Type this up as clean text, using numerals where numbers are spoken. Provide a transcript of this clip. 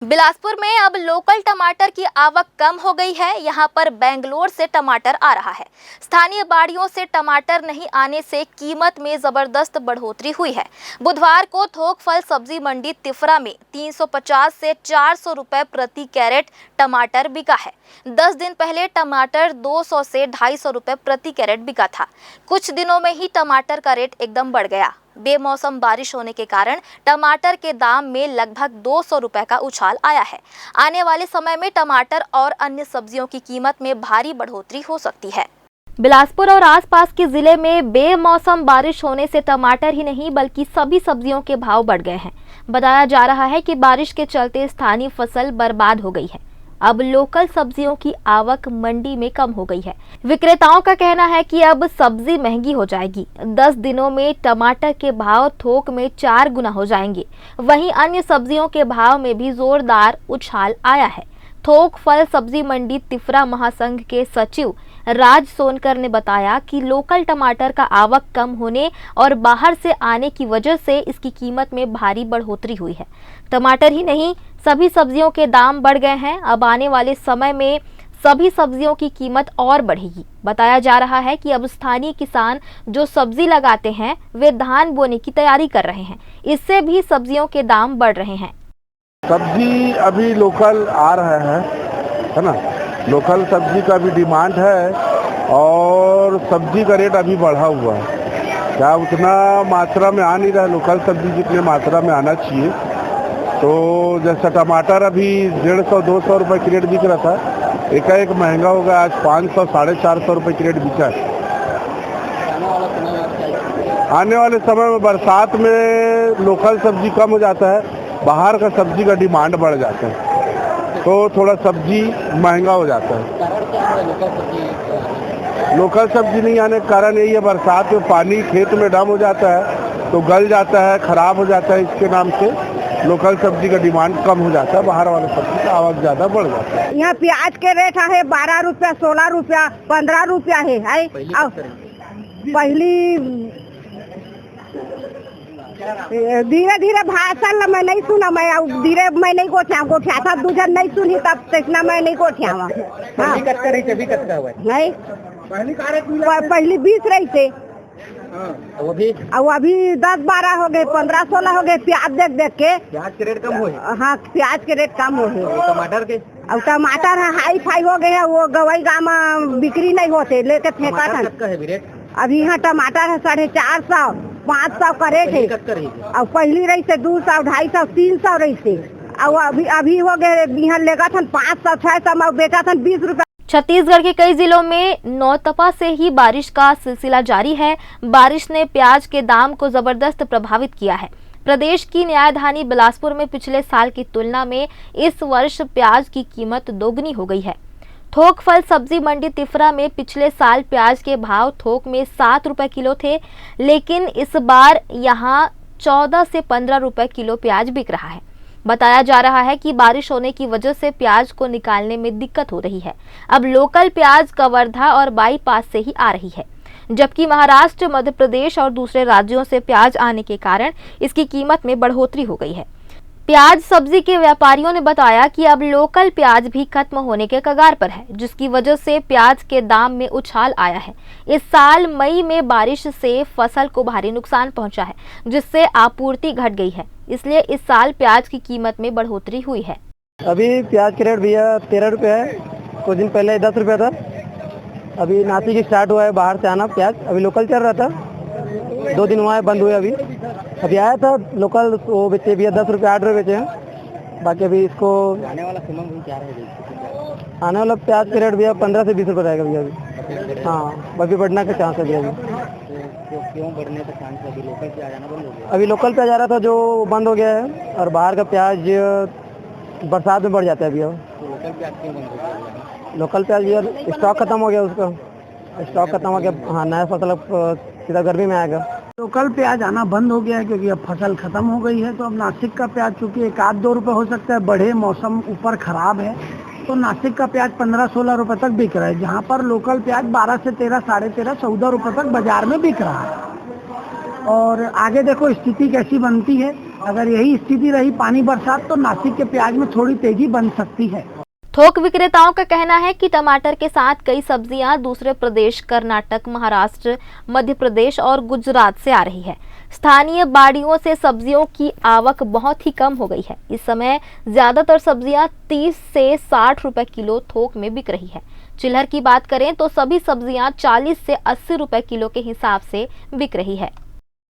बिलासपुर में अब लोकल टमाटर की आवक कम हो गई है। यहां पर बेंगलोर से टमाटर आ रहा है। स्थानीय बाड़ियों से टमाटर नहीं आने से कीमत में जबरदस्त बढ़ोतरी हुई है। बुधवार को थोक फल सब्जी मंडी तिफरा में 350 से 400 रुपए प्रति कैरेट टमाटर बिका है। 10 दिन पहले टमाटर 200 से 250 रुपए प्रति कैरेट बिका था। कुछ दिनों में ही टमाटर का रेट एकदम बढ़ गया। बेमौसम बारिश होने के कारण टमाटर के दाम में लगभग 200 रुपए का उछाल आया है। आने वाले समय में टमाटर और अन्य सब्जियों की कीमत में भारी बढ़ोतरी हो सकती है। बिलासपुर और आसपास के जिले में बेमौसम बारिश होने से टमाटर ही नहीं बल्कि सभी सब्जियों के भाव बढ़ गए हैं। बताया जा रहा है कि बारिश के चलते स्थानीय फसल बर्बाद हो गई है। अब लोकल सब्जियों की आवक मंडी में कम हो गई है। विक्रेताओं का कहना है कि अब सब्जी महंगी हो जाएगी। 10 दिनों में टमाटर के भाव थोक में 4 गुना हो जाएंगे। वहीं अन्य सब्जियों के भाव में भी जोरदार उछाल आया है। थोक फल सब्जी मंडी तिफरा महासंघ के सचिव राज सोनकर ने बताया कि लोकल टमाटर का आवक कम होने और बाहर से आने की वजह से इसकी कीमत में भारी बढ़ोतरी हुई है। टमाटर ही नहीं सभी सब्जियों के दाम बढ़ गए हैं। अब आने वाले समय में सभी सब्जियों की कीमत और बढ़ेगी। बताया जा रहा है कि अब स्थानीय किसान जो सब्जी लगाते हैं वे धान बोने की तैयारी कर रहे हैं। इससे भी सब्जियों के दाम बढ़ रहे हैं। सब्जी अभी लोकल आ रहा है ना। लोकल सब्जी का भी डिमांड है और सब्जी का रेट अभी बढ़ा हुआ है। क्या उतना मात्रा में आ नहीं रहा है लोकल सब्जी जितने मात्रा में आना चाहिए। तो जैसा टमाटर अभी 150-200 रुपये की रेट बिक रहा था, एकाएक महंगा हो गया। आज 500 450 रुपये की रेट बिका है। आने वाले समय में बरसात में लोकल सब्जी कम हो जाता है, बाहर का सब्जी का डिमांड बढ़ जाता है, तो थोड़ा सब्जी महंगा हो जाता है। लोकल सब्जी नहीं आने का कारण यही है, बरसात में पानी खेत में डम हो जाता है तो गल जाता है, खराब हो जाता है। इसके नाम से लोकल सब्जी का डिमांड कम हो जाता है, बाहर वाले सब्जी का आवक ज्यादा बढ़ जाता है। यहाँ प्याज के रेट है 12 रुपया, 16 रुपया, 15 रुपया है। पहली धीरे धीरे भाषण मैं नहीं सुना, मैं धीरे मैं नहीं गोठिया था दूसर नहीं सुनी तब तक मैं नहीं गोठिया नहीं। पहली 20 रही थे, अभी 10-12 हो गए, 15-16 हो गए। प्याज देख के प्याज के रेट कम हुए। हाँ, प्याज के रेट कम हो गए। टमाटर के अब टमाटर हाई फाई हो गए हैं। वो गवई गाँव में बिक्री नहीं होते, लेके फेंका था। अभी यहाँ टमाटर है 450, 500 का रेट है। और पहली रही से 200, 250, 300 रही से। और अभी हो गए यहाँ लेगा था 500, 600 में बेचा था 20 रुपया। छत्तीसगढ़ के कई जिलों में नौतपा से ही बारिश का सिलसिला जारी है। बारिश ने प्याज के दाम को जबरदस्त प्रभावित किया है। प्रदेश की न्यायधानी बिलासपुर में पिछले साल की तुलना में इस वर्ष प्याज की कीमत दोगुनी हो गई है। थोक फल सब्जी मंडी तिफरा में पिछले साल प्याज के भाव थोक में 7 रुपए किलो थे, लेकिन इस बार यहां 14 से 15 रुपए किलो प्याज बिक रहा है। बताया जा रहा है कि बारिश होने की वजह से प्याज को निकालने में दिक्कत हो रही है। अब लोकल प्याज कवर्धा और बाईपास से ही आ रही है, जबकि महाराष्ट्र, मध्य प्रदेश और दूसरे राज्यों से प्याज आने के कारण इसकी कीमत में बढ़ोतरी हो गई है। प्याज सब्जी के व्यापारियों ने बताया कि अब लोकल प्याज भी खत्म होने के कगार पर है, जिसकी वजह से प्याज के दाम में उछाल आया है। इस साल मई में बारिश से फसल को भारी नुकसान पहुंचा है, जिससे आपूर्ति घट गई है। इसलिए इस साल प्याज की कीमत में बढ़ोतरी हुई है। अभी प्याज के रेट भैया 13 रुपये है। कुछ दिन पहले 10 रुपये था। अभी नासिक स्टार्ट हुआ है बाहर से आना प्याज। अभी लोकल चल रहा था, 2 दिन हुआ है बंद हुए। अभी आया था लोकल, वो बेचे भैया 10 रुपये 8 रुपये बेचे हैं। बाकी अभी इसको आने वाला समय क्या रहेगा? आने वाला प्याज के रेट भैया 15 से 20 रुपये रहेगा भैया अभी। हाँ, अभी बढ़ने का चांस है भैया अभी। क्यों बढ़ने का चांस है? अभी लोकल प्याज आना बंद हो गया। अभी लोकल प्याज आ रहा था जो बंद हो गया है, और बाहर का प्याज बरसात में बढ़ जाता है भैया। लोकल प्याज क्यों बंद हो गया? लोकल प्याज भैया स्टॉक खत्म हो गया, उसका स्टॉक खत्म हो गया। हाँ, नया फसल सीधा गर्मी में आएगा। लोकल प्याज आना बंद हो गया है क्योंकि अब फसल खत्म हो गई है। तो अब नासिक का प्याज चूँकि 1-2 रुपये हो सकता है बढ़े, मौसम ऊपर खराब है, तो नासिक का प्याज 15-16 रुपये तक बिक रहा है, जहाँ पर लोकल प्याज 12 से 13, 13.5, 14 रुपये तक बाजार में बिक रहा है। और आगे देखो स्थिति कैसी बनती है। अगर यही स्थिति रही पानी बरसात तो नासिक के प्याज में थोड़ी तेजी बन सकती है। थोक विक्रेताओं का कहना है कि टमाटर के साथ कई सब्जियां दूसरे प्रदेश कर्नाटक, महाराष्ट्र, मध्य प्रदेश और गुजरात से आ रही है। स्थानीय बाड़ियों से सब्जियों की आवक बहुत ही कम हो गई है। इस समय ज्यादातर सब्जियां 30 से 60 रुपए किलो थोक में बिक रही है। चिल्हर की बात करें तो सभी सब्जियां 40 से 80 रुपए किलो के हिसाब से बिक रही है।